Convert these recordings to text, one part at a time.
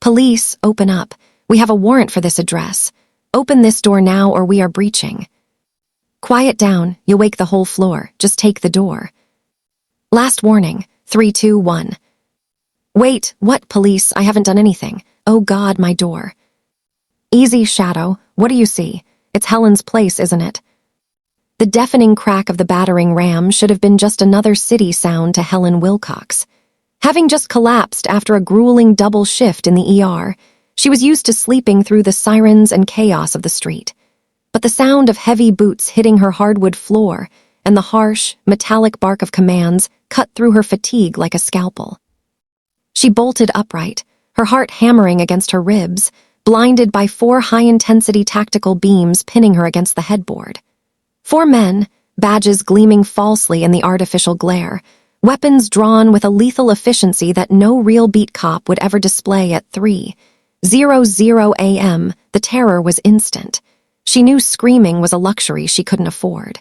Police, open up. We have a warrant for this address. Open this door now or we are breaching. Quiet down, you'll wake the whole floor. Just take the door. Last warning, 3, 2, 1. Wait, what, police? I haven't done anything. Oh God, my door. Easy, Shadow. What do you see? It's Helen's place, isn't it? The deafening crack of the battering ram should have been just another city sound to Helen Wilcox. Having just collapsed after a grueling double shift in the ER, she was used to sleeping through the sirens and chaos of the street. But the sound of heavy boots hitting her hardwood floor and the harsh, metallic bark of commands cut through her fatigue like a scalpel. She bolted upright, her heart hammering against her ribs, blinded by 4 high-intensity tactical beams pinning her against the headboard. 4 men, badges gleaming falsely in the artificial glare, weapons drawn with a lethal efficiency that no real beat cop would ever display at 3:00 a.m. The terror was instant. She knew screaming was a luxury she couldn't afford.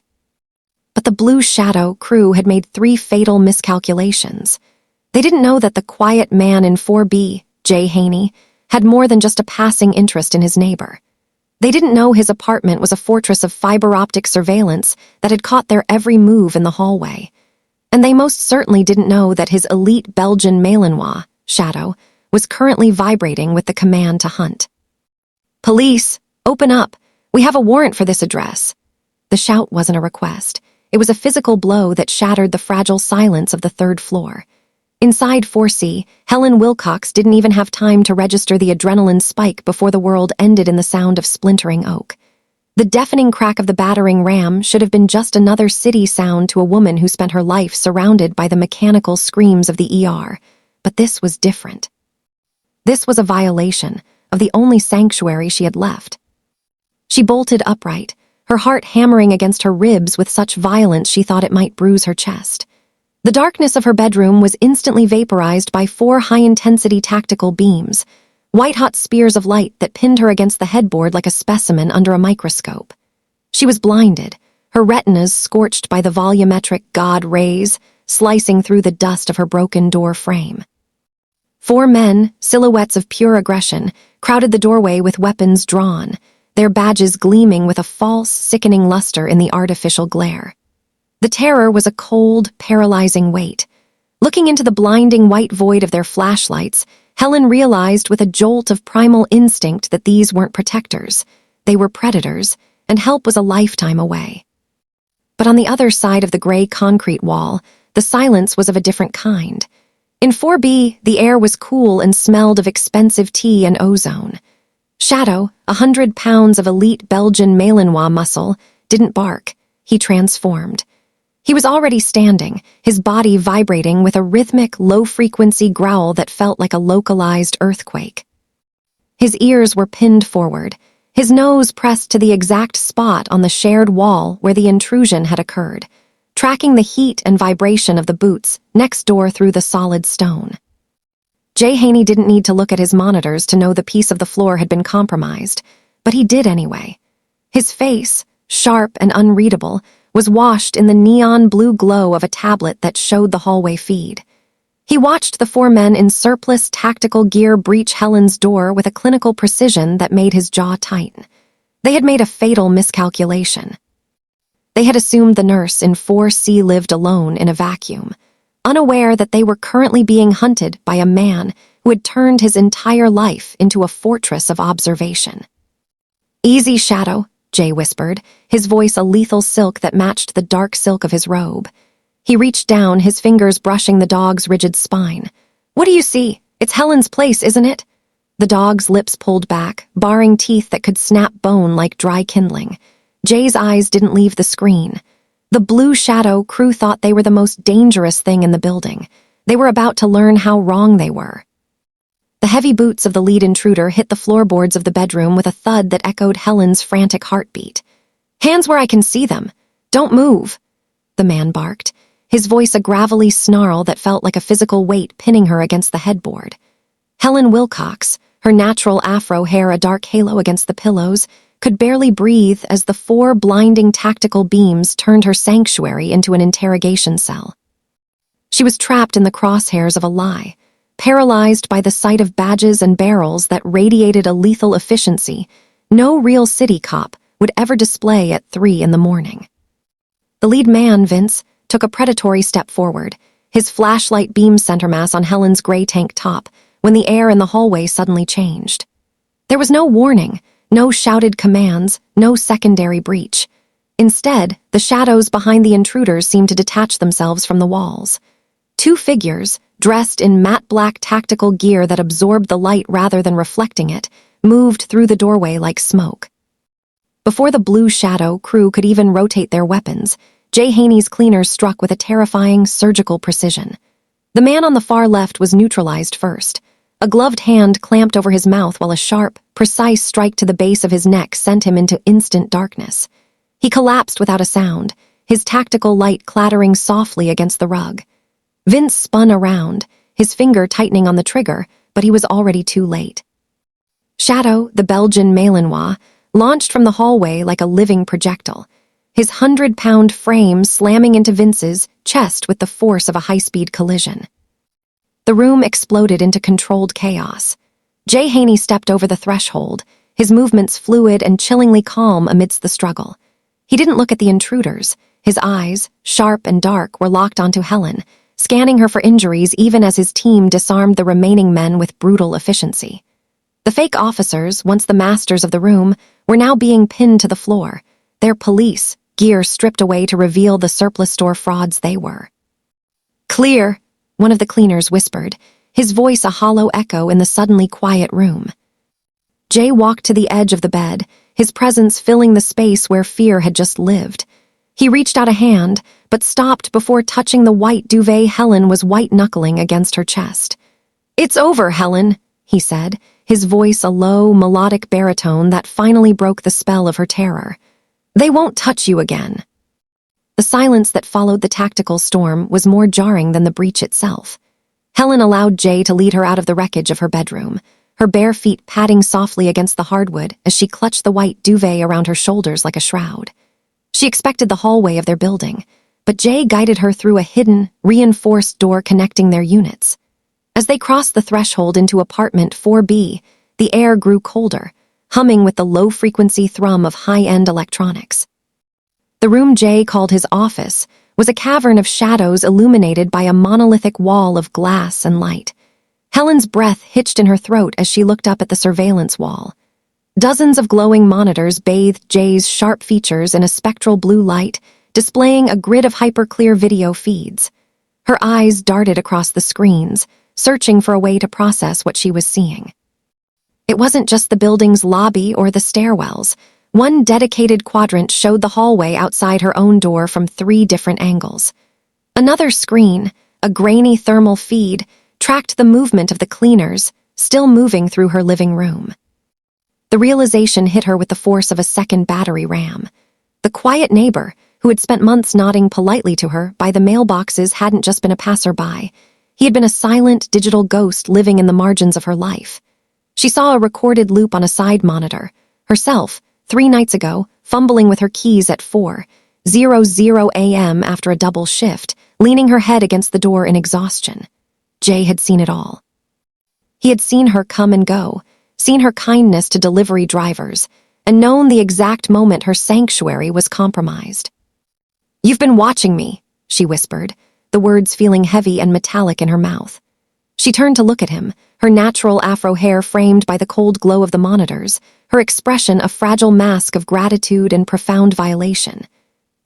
But the Blue Shadow crew had made 3 fatal miscalculations. They didn't know that the quiet man in 4B, Jay Haney, had more than just a passing interest in his neighbor. They didn't know his apartment was a fortress of fiber-optic surveillance that had caught their every move in the hallway. And they most certainly didn't know that his elite Belgian Malinois, Shadow, was currently vibrating with the command to hunt. Police, open up. We have a warrant for this address. The shout wasn't a request. It was a physical blow that shattered the fragile silence of the 3rd floor. Inside 4C, Helen Wilcox didn't even have time to register the adrenaline spike before the world ended in the sound of splintering oak. The deafening crack of the battering ram should have been just another city sound to a woman who spent her life surrounded by the mechanical screams of the ER. But this was different. This was a violation of the only sanctuary she had left. She bolted upright, her heart hammering against her ribs with such violence she thought it might bruise her chest. The darkness of her bedroom was instantly vaporized by 4 high-intensity tactical beams, white-hot spears of light that pinned her against the headboard like a specimen under a microscope. She was blinded, her retinas scorched by the volumetric God rays, slicing through the dust of her broken door frame. 4 men, silhouettes of pure aggression, crowded the doorway with weapons drawn, their badges gleaming with a false, sickening luster in the artificial glare. The terror was a cold, paralyzing weight. Looking into the blinding white void of their flashlights, Helen realized with a jolt of primal instinct that these weren't protectors. They were predators, and help was a lifetime away. But on the other side of the gray concrete wall, the silence was of a different kind. In 4B, the air was cool and smelled of expensive tea and ozone. Shadow, 100 pounds of elite Belgian Malinois muscle, didn't bark. He transformed. He was already standing, his body vibrating with a rhythmic, low-frequency growl that felt like a localized earthquake. His ears were pinned forward, his nose pressed to the exact spot on the shared wall where the intrusion had occurred, tracking the heat and vibration of the boots next door through the solid stone. Jay Haney didn't need to look at his monitors to know the piece of the floor had been compromised, but he did anyway. His face, sharp and unreadable, was washed in the neon blue glow of a tablet that showed the hallway feed. He watched the 4 men in surplus tactical gear breach Helen's door with a clinical precision that made his jaw tighten. They had made a fatal miscalculation. They had assumed the nurse in 4C lived alone in a vacuum, unaware that they were currently being hunted by a man who had turned his entire life into a fortress of observation. Easy, Shadow, Jay whispered, his voice a lethal silk that matched the dark silk of his robe. He reached down, his fingers brushing the dog's rigid spine. What do you see? It's Helen's place, isn't it? The dog's lips pulled back, baring teeth that could snap bone like dry kindling. Jay's eyes didn't leave the screen. The Blue Shadow crew thought they were the most dangerous thing in the building. They were about to learn how wrong they were. The heavy boots of the lead intruder hit the floorboards of the bedroom with a thud that echoed Helen's frantic heartbeat. Hands where I can see them. Don't move, the man barked, his voice a gravelly snarl that felt like a physical weight pinning her against the headboard. Helen Wilcox, her natural afro hair a dark halo against the pillows, could barely breathe as the 4 blinding tactical beams turned her sanctuary into an interrogation cell. She was trapped in the crosshairs of a lie, paralyzed by the sight of badges and barrels that radiated a lethal efficiency no real city cop would ever display at 3 in the morning. The lead man, Vince, took a predatory step forward, his flashlight beam center mass on Helen's gray tank top, when the air in the hallway suddenly changed. There was no warning, no shouted commands, no secondary breach. Instead, the shadows behind the intruders seemed to detach themselves from the walls. Two figures, dressed in matte black tactical gear that absorbed the light rather than reflecting it, moved through the doorway like smoke. Before the blue shadow crew could even rotate their weapons, Jay Haney's cleaners struck with a terrifying surgical precision. The man on the far left was neutralized first. A gloved hand clamped over his mouth while a sharp, precise strike to the base of his neck sent him into instant darkness. He collapsed without a sound, his tactical light clattering softly against the rug. Vince spun around, his finger tightening on the trigger, but he was already too late. Shadow, the Belgian Malinois, launched from the hallway like a living projectile, his 100-pound frame slamming into Vince's chest with the force of a high-speed collision. The room exploded into controlled chaos. Jay Haney stepped over the threshold, his movements fluid and chillingly calm amidst the struggle. He didn't look at the intruders. His eyes, sharp and dark, were locked onto Helen, scanning her for injuries even as his team disarmed the remaining men with brutal efficiency. The fake officers, once the masters of the room, were now being pinned to the floor, their police gear stripped away to reveal the surplus store frauds they were. "Clear," one of the cleaners whispered, his voice a hollow echo in the suddenly quiet room. Jay walked to the edge of the bed, his presence filling the space where fear had just lived. He reached out a hand, but stopped before touching the white duvet Helen was white-knuckling against her chest. "It's over, Helen," he said, his voice a low, melodic baritone that finally broke the spell of her terror. "They won't touch you again." The silence that followed the tactical storm was more jarring than the breach itself. Helen allowed Jay to lead her out of the wreckage of her bedroom, her bare feet padding softly against the hardwood as she clutched the white duvet around her shoulders like a shroud. She expected the hallway of their building, but Jay guided her through a hidden, reinforced door connecting their units. As they crossed the threshold into apartment 4B, the air grew colder, humming with the low-frequency thrum of high-end electronics. The room Jay called his office was a cavern of shadows illuminated by a monolithic wall of glass and light. Helen's breath hitched in her throat as she looked up at the surveillance wall. Dozens of glowing monitors bathed Jay's sharp features in a spectral blue light, displaying a grid of hyper-clear video feeds. Her eyes darted across the screens, searching for a way to process what she was seeing. It wasn't just the building's lobby or the stairwells. One dedicated quadrant showed the hallway outside her own door from 3 different angles. Another screen, a grainy thermal feed, tracked the movement of the cleaners, still moving through her living room. The realization hit her with the force of a second battery ram. The quiet neighbor, who had spent months nodding politely to her by the mailboxes, hadn't just been a passerby. He had been a silent, digital ghost living in the margins of her life. She saw a recorded loop on a side monitor. Herself, 3 nights ago, fumbling with her keys at 4:00 a.m. after a double shift, leaning her head against the door in exhaustion. Jay had seen it all. He had seen her come and go, seen her kindness to delivery drivers, and known the exact moment her sanctuary was compromised. "You've been watching me," she whispered, the words feeling heavy and metallic in her mouth. She turned to look at him, her natural afro hair framed by the cold glow of the monitors, her expression a fragile mask of gratitude and profound violation.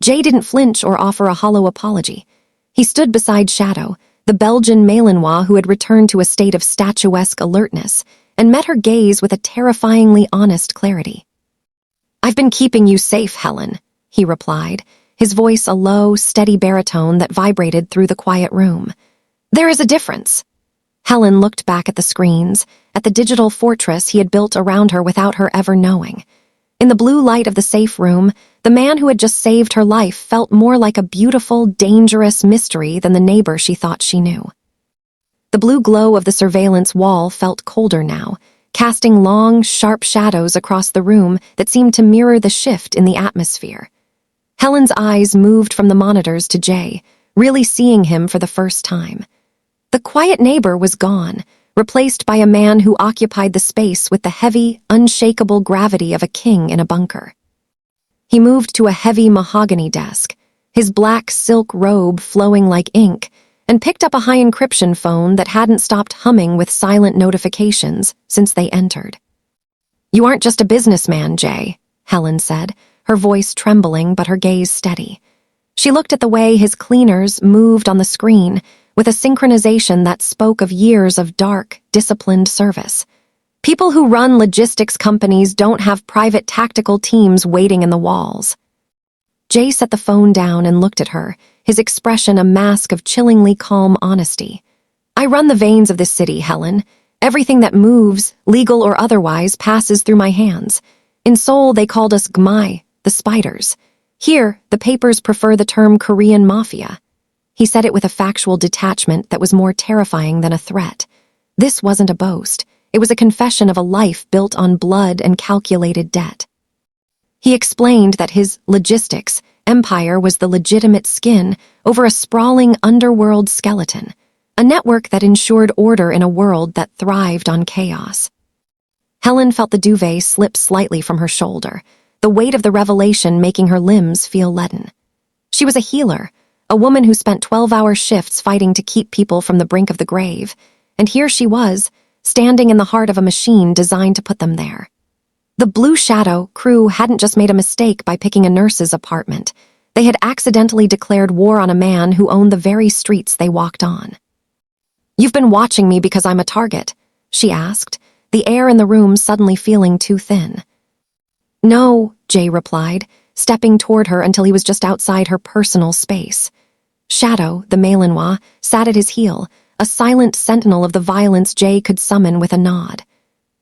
Jay didn't flinch or offer a hollow apology. He stood beside Shadow, the Belgian Malinois who had returned to a state of statuesque alertness, and met her gaze with a terrifyingly honest clarity. "I've been keeping you safe, Helen," he replied, his voice a low, steady baritone that vibrated through the quiet room. "There is a difference." Helen looked back at the screens, at the digital fortress he had built around her without her ever knowing. In the blue light of the safe room, the man who had just saved her life felt more like a beautiful, dangerous mystery than the neighbor she thought she knew. The blue glow of the surveillance wall felt colder now, casting long, sharp shadows across the room that seemed to mirror the shift in the atmosphere. Helen's eyes moved from the monitors to Jay, really seeing him for the first time. The quiet neighbor was gone, replaced by a man who occupied the space with the heavy, unshakable gravity of a king in a bunker. He moved to a heavy mahogany desk, his black silk robe flowing like ink, and picked up a high-encryption phone that hadn't stopped humming with silent notifications since they entered. "You aren't just a businessman, Jay," Helen said, her voice trembling but her gaze steady. She looked at the way his cleaners moved on the screen with a synchronization that spoke of years of dark, disciplined service. People who run logistics companies don't have private tactical teams waiting in the walls. Jay set the phone down and looked at her, his expression a mask of chillingly calm honesty. "I run the veins of this city, Helen. Everything that moves, legal or otherwise, passes through my hands. In Seoul, they called us Gmai, the spiders. Here, the papers prefer the term Korean Mafia." He said it with a factual detachment that was more terrifying than a threat. This wasn't a boast. It was a confession of a life built on blood and calculated debt. He explained that his logistics empire was the legitimate skin over a sprawling underworld skeleton, a network that ensured order in a world that thrived on chaos. Helen felt the duvet slip slightly from her shoulder, the weight of the revelation making her limbs feel leaden. She was a healer, a woman who spent 12-hour shifts fighting to keep people from the brink of the grave, and here she was, standing in the heart of a machine designed to put them there. The Blue Shadow crew hadn't just made a mistake by picking a nurse's apartment. They had accidentally declared war on a man who owned the very streets they walked on. "You've been watching me because I'm a target?" she asked, the air in the room suddenly feeling too thin. "No," Jay replied, stepping toward her until he was just outside her personal space. Shadow, the Malinois, sat at his heel, a silent sentinel of the violence Jay could summon with a nod.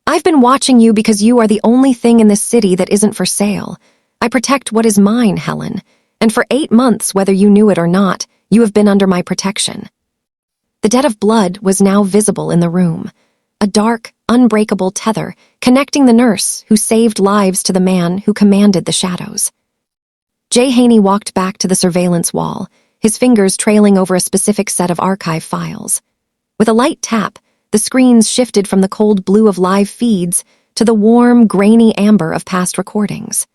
"I've been watching you because you are the only thing in this city that isn't for sale. I protect what is mine, Helen, and for 8 months, whether you knew it or not, you have been under my protection." The debt of blood was now visible in the room, a dark, unbreakable tether connecting the nurse who saved lives to the man who commanded the shadows. Jay Haney walked back to the surveillance wall, his fingers trailing over a specific set of archive files. With a light tap, the screens shifted from the cold blue of live feeds to the warm, grainy amber of past recordings.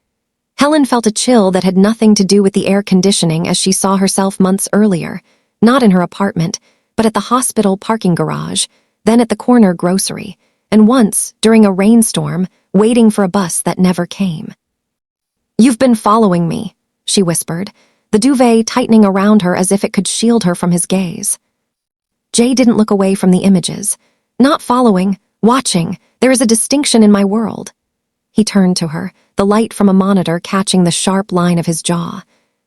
Helen felt a chill that had nothing to do with the air conditioning as she saw herself months earlier, not in her apartment, but at the hospital parking garage, then at the corner grocery, and once, during a rainstorm, waiting for a bus that never came. "You've been following me," she whispered, the duvet tightening around her as if it could shield her from his gaze. Jay didn't look away from the images. "Not following, watching, there is a distinction in my world." He turned to her, the light from a monitor catching the sharp line of his jaw.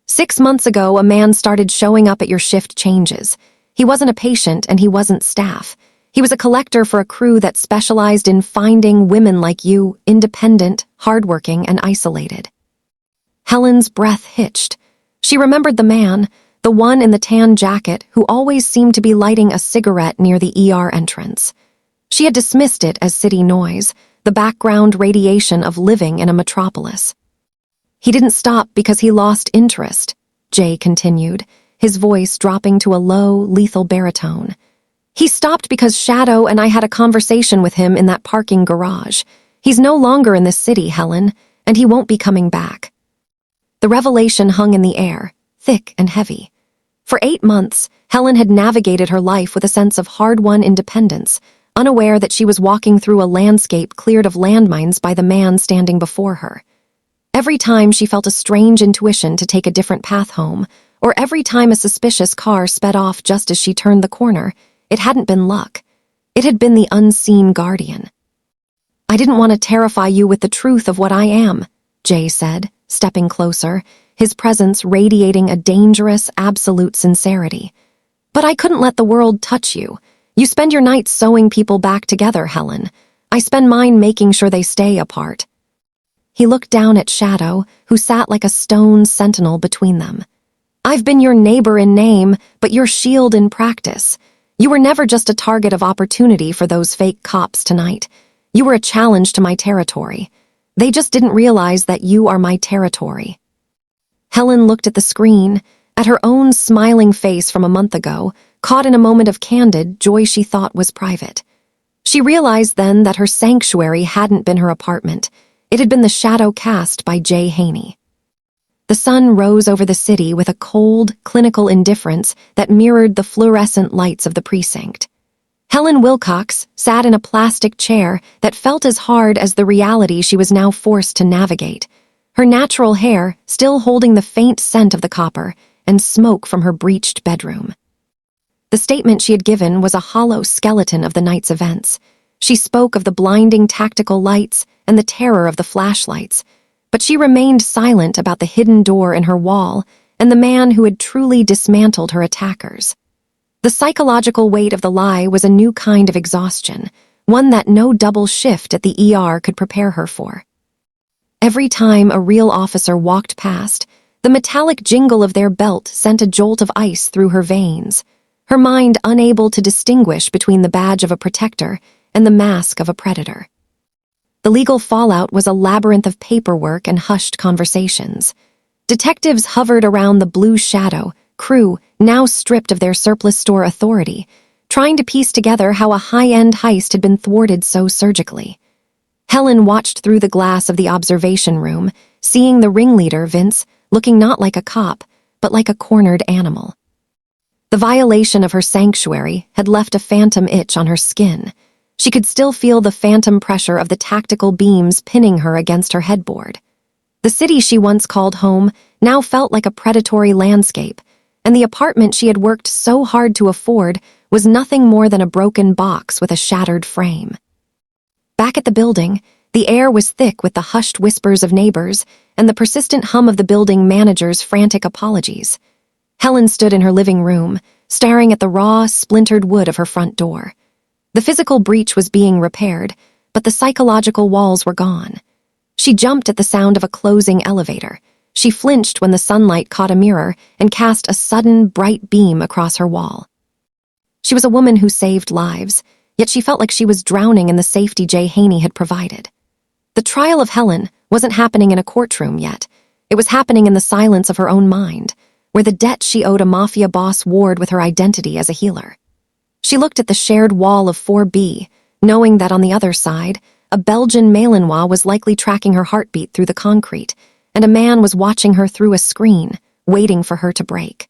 "6 months ago, a man started showing up at your shift changes. He wasn't a patient and he wasn't staff. He was a collector for a crew that specialized in finding women like you, independent, hardworking, and isolated." Helen's breath hitched. She remembered the man, the one in the tan jacket who always seemed to be lighting a cigarette near the ER entrance. She had dismissed it as city noise, the background radiation of living in a metropolis. "He didn't stop because he lost interest," Jay continued, his voice dropping to a low, lethal baritone. "He stopped because Shadow and I had a conversation with him in that parking garage. He's no longer in this city, Helen, and he won't be coming back." The revelation hung in the air, thick and heavy. For 8 months, Helen had navigated her life with a sense of hard-won independence, unaware that she was walking through a landscape cleared of landmines by the man standing before her. Every time she felt a strange intuition to take a different path home, or every time a suspicious car sped off just as she turned the corner, it hadn't been luck. It had been the unseen guardian. "I didn't want to terrify you with the truth of what I am," Jay said, stepping closer, his presence radiating a dangerous, absolute sincerity. "But I couldn't let the world touch you. You spend your nights sewing people back together, Helen. I spend mine making sure they stay apart." He looked down at Shadow, who sat like a stone sentinel between them. "I've been your neighbor in name, but your shield in practice. You were never just a target of opportunity for those fake cops tonight. You were a challenge to my territory. They just didn't realize that you are my territory." Helen looked at the screen, at her own smiling face from a month ago, caught in a moment of candid joy she thought was private. She realized then that her sanctuary hadn't been her apartment. It had been the shadow cast by Jay Haney. The sun rose over the city with a cold, clinical indifference that mirrored the fluorescent lights of the precinct. Helen Wilcox sat in a plastic chair that felt as hard as the reality she was now forced to navigate, her natural hair still holding the faint scent of the copper and smoke from her breached bedroom. The statement she had given was a hollow skeleton of the night's events. She spoke of the blinding tactical lights and the terror of the flashlights, but she remained silent about the hidden door in her wall and the man who had truly dismantled her attackers. The psychological weight of the lie was a new kind of exhaustion, one that no double shift at the ER could prepare her for. Every time a real officer walked past, the metallic jingle of their belt sent a jolt of ice through her veins, her mind unable to distinguish between the badge of a protector and the mask of a predator. The legal fallout was a labyrinth of paperwork and hushed conversations. Detectives hovered around the blue shadow, crew now stripped of their surplus store authority, trying to piece together how a high-end heist had been thwarted so surgically. Helen watched through the glass of the observation room, seeing the ringleader, Vince, looking not like a cop, but like a cornered animal. The violation of her sanctuary had left a phantom itch on her skin. She could still feel the phantom pressure of the tactical beams pinning her against her headboard. The city she once called home now felt like a predatory landscape, and the apartment she had worked so hard to afford was nothing more than a broken box with a shattered frame. Back at the building, the air was thick with the hushed whispers of neighbors and the persistent hum of the building manager's frantic apologies. Helen stood in her living room, staring at the raw, splintered wood of her front door. The physical breach was being repaired, but the psychological walls were gone. She jumped at the sound of a closing elevator. She flinched when the sunlight caught a mirror and cast a sudden, bright beam across her wall. She was a woman who saved lives, yet she felt like she was drowning in the safety Jay Haney had provided. The trial of Helen wasn't happening in a courtroom yet. It was happening in the silence of her own mind, where the debt she owed a Mafia boss warred with her identity as a healer. She looked at the shared wall of 4B, knowing that on the other side, a Belgian Malinois was likely tracking her heartbeat through the concrete, and a man was watching her through a screen, waiting for her to break.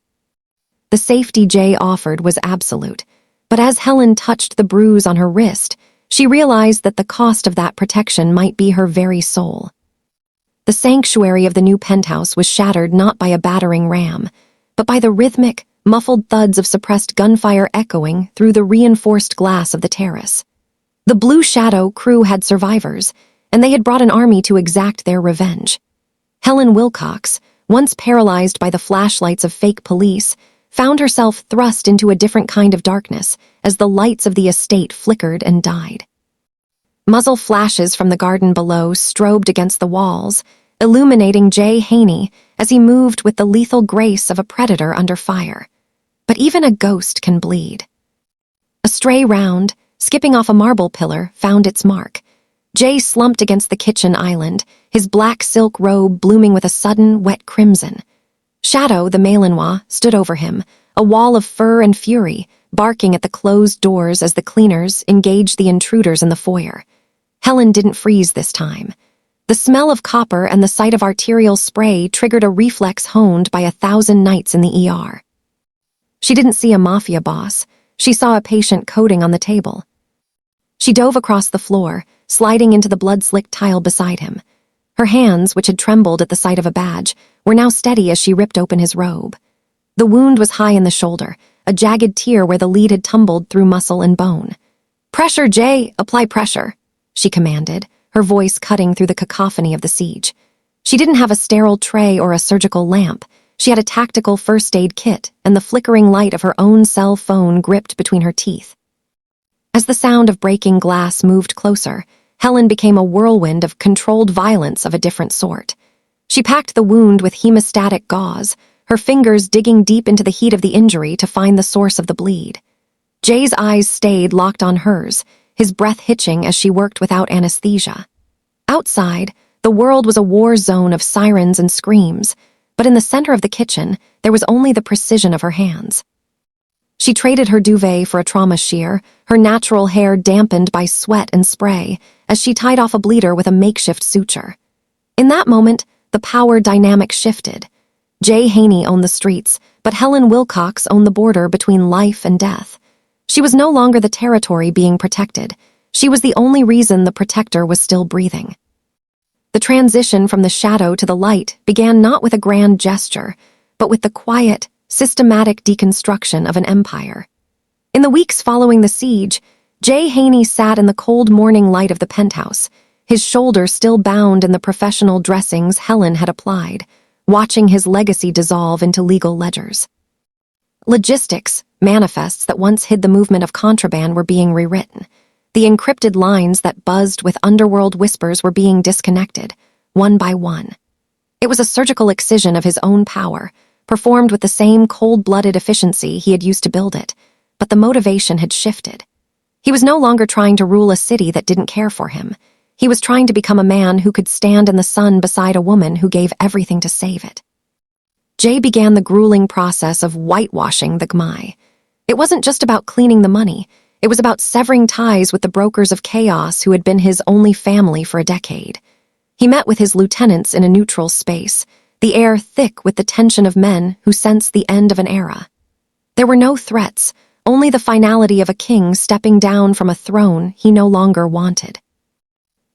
The safety Jay offered was absolute, but as Helen touched the bruise on her wrist, she realized that the cost of that protection might be her very soul. The sanctuary of the new penthouse was shattered not by a battering ram, but by the rhythmic, muffled thuds of suppressed gunfire echoing through the reinforced glass of the terrace. The Blue Shadow crew had survivors, and they had brought an army to exact their revenge. Helen Wilcox, once paralyzed by the flashlights of fake police, found herself thrust into a different kind of darkness as the lights of the estate flickered and died. Muzzle flashes from the garden below strobed against the walls, illuminating Jay Haney as he moved with the lethal grace of a predator under fire. But even a ghost can bleed. A stray round, skipping off a marble pillar, found its mark. Jay slumped against the kitchen island, his black silk robe blooming with a sudden, wet crimson. Shadow, the Malinois, stood over him, a wall of fur and fury, barking at the closed doors as the cleaners engaged the intruders in the foyer. Helen didn't freeze this time. The smell of copper and the sight of arterial spray triggered a reflex honed by 1,000 nights in the ER. She didn't see a Mafia boss. She saw a patient coding on the table. She dove across the floor, sliding into the blood-slicked tile beside him. Her hands, which had trembled at the sight of a badge, were now steady as she ripped open his robe. The wound was high in the shoulder, a jagged tear where the lead had tumbled through muscle and bone. "Pressure, Jay! Apply pressure!" she commanded, her voice cutting through the cacophony of the siege. She didn't have a sterile tray or a surgical lamp. She had a tactical first aid kit and the flickering light of her own cell phone gripped between her teeth. As the sound of breaking glass moved closer, Helen became a whirlwind of controlled violence of a different sort. She packed the wound with hemostatic gauze, her fingers digging deep into the heat of the injury to find the source of the bleed. Jay's eyes stayed locked on hers, his breath hitching as she worked without anesthesia. Outside, the world was a war zone of sirens and screams, but in the center of the kitchen, there was only the precision of her hands. She traded her duvet for a trauma shear, her natural hair dampened by sweat and spray, as she tied off a bleeder with a makeshift suture. In that moment, the power dynamic shifted. Jay Haney owned the streets, but Helen Wilcox owned the border between life and death. She was no longer the territory being protected. She was the only reason the protector was still breathing. The transition from the shadow to the light began not with a grand gesture, but with the quiet, systematic deconstruction of an empire. In the weeks following the siege, Jay Haney sat in the cold morning light of the penthouse, his shoulder still bound in the professional dressings Helen had applied, watching his legacy dissolve into legal ledgers. Logistics, manifests that once hid the movement of contraband were being rewritten. The encrypted lines that buzzed with underworld whispers were being disconnected, one by one. It was a surgical excision of his own power, performed with the same cold-blooded efficiency he had used to build it, but the motivation had shifted. He was no longer trying to rule a city that didn't care for him. He was trying to become a man who could stand in the sun beside a woman who gave everything to save it. Jay began the grueling process of whitewashing the GMI. It wasn't just about cleaning the money. It was about severing ties with the brokers of chaos who had been his only family for a decade. He met with his lieutenants in a neutral space, the air thick with the tension of men who sensed the end of an era. There were no threats, only the finality of a king stepping down from a throne he no longer wanted.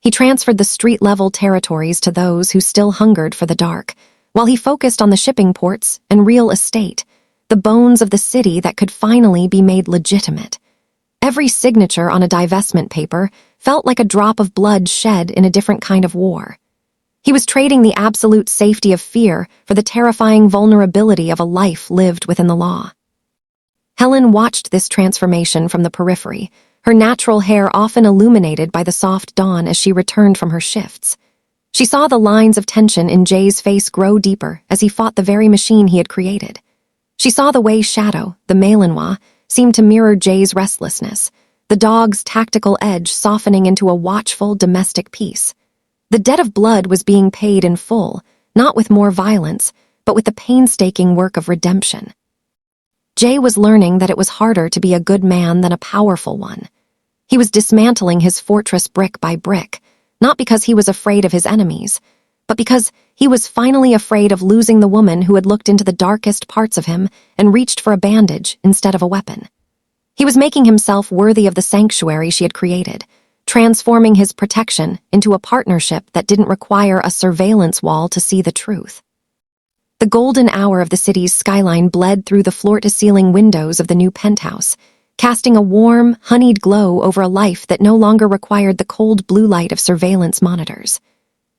He transferred the street-level territories to those who still hungered for the dark, while he focused on the shipping ports and real estate, the bones of the city that could finally be made legitimate. Every signature on a divestment paper felt like a drop of blood shed in a different kind of war. He was trading the absolute safety of fear for the terrifying vulnerability of a life lived within the law. Helen watched this transformation from the periphery, her natural hair often illuminated by the soft dawn as she returned from her shifts. She saw the lines of tension in Jay's face grow deeper as he fought the very machine he had created. She saw the way Shadow, the Malinois, seemed to mirror Jay's restlessness, the dog's tactical edge softening into a watchful domestic peace. The debt of blood was being paid in full, not with more violence, but with the painstaking work of redemption. Jay was learning that it was harder to be a good man than a powerful one. He was dismantling his fortress brick by brick, not because he was afraid of his enemies, but because he was finally afraid of losing the woman who had looked into the darkest parts of him and reached for a bandage instead of a weapon. He was making himself worthy of the sanctuary she had created, transforming his protection into a partnership that didn't require a surveillance wall to see the truth. The golden hour of the city's skyline bled through the floor-to-ceiling windows of the new penthouse, casting a warm, honeyed glow over a life that no longer required the cold blue light of surveillance monitors.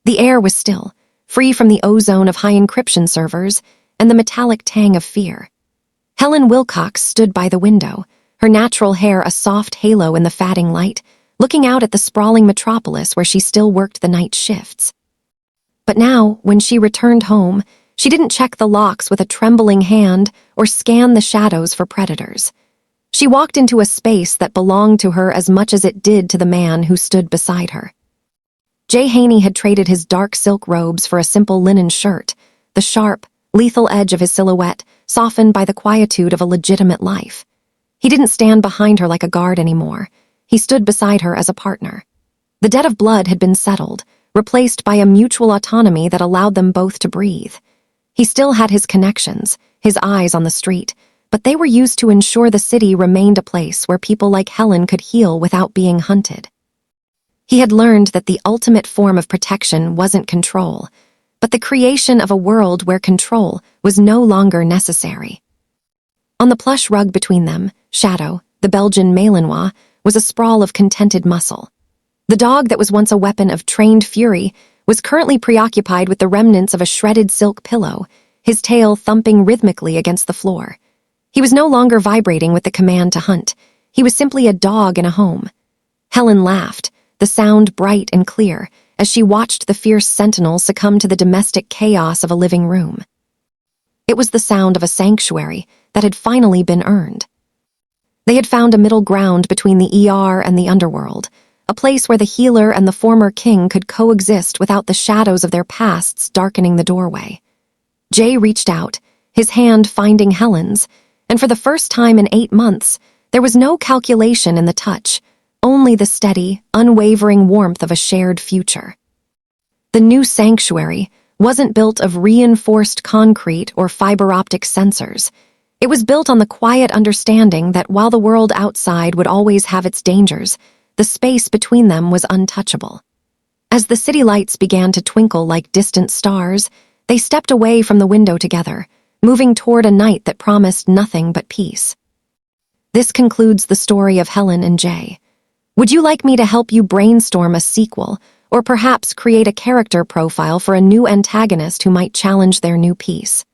The air was still, free from the ozone of high encryption servers and the metallic tang of fear. Helen Wilcox stood by the window, her natural hair a soft halo in the fading light, looking out at the sprawling metropolis where she still worked the night shifts. But now, when she returned home, she didn't check the locks with a trembling hand or scan the shadows for predators. She walked into a space that belonged to her as much as it did to the man who stood beside her. Jay Haney had traded his dark silk robes for a simple linen shirt, the sharp, lethal edge of his silhouette softened by the quietude of a legitimate life. He didn't stand behind her like a guard anymore. He stood beside her as a partner. The debt of blood had been settled, replaced by a mutual autonomy that allowed them both to breathe. He still had his connections, his eyes on the street, but they were used to ensure the city remained a place where people like Helen could heal without being hunted. He had learned that the ultimate form of protection wasn't control, but the creation of a world where control was no longer necessary. On the plush rug between them, Shadow, the Belgian Malinois, was a sprawl of contented muscle. The dog that was once a weapon of trained fury was currently preoccupied with the remnants of a shredded silk pillow, his tail thumping rhythmically against the floor. He was no longer vibrating with the command to hunt. He was simply a dog in a home. Helen laughed, the sound bright and clear, as she watched the fierce sentinel succumb to the domestic chaos of a living room. It was the sound of a sanctuary that had finally been earned. They had found a middle ground between the ER and the underworld, a place where the healer and the former king could coexist without the shadows of their pasts darkening the doorway. Jay reached out, his hand finding Helen's, And for the first time in 8 months, there was no calculation in the touch, only the steady, unwavering warmth of a shared future. The new sanctuary wasn't built of reinforced concrete or fiber optic sensors. It was built on the quiet understanding that while the world outside would always have its dangers, the space between them was untouchable. As the city lights began to twinkle like distant stars, they stepped away from the window together, moving toward a night that promised nothing but peace. This concludes the story of Helen and Jay. Would you like me to help you brainstorm a sequel, or perhaps create a character profile for a new antagonist who might challenge their new piece?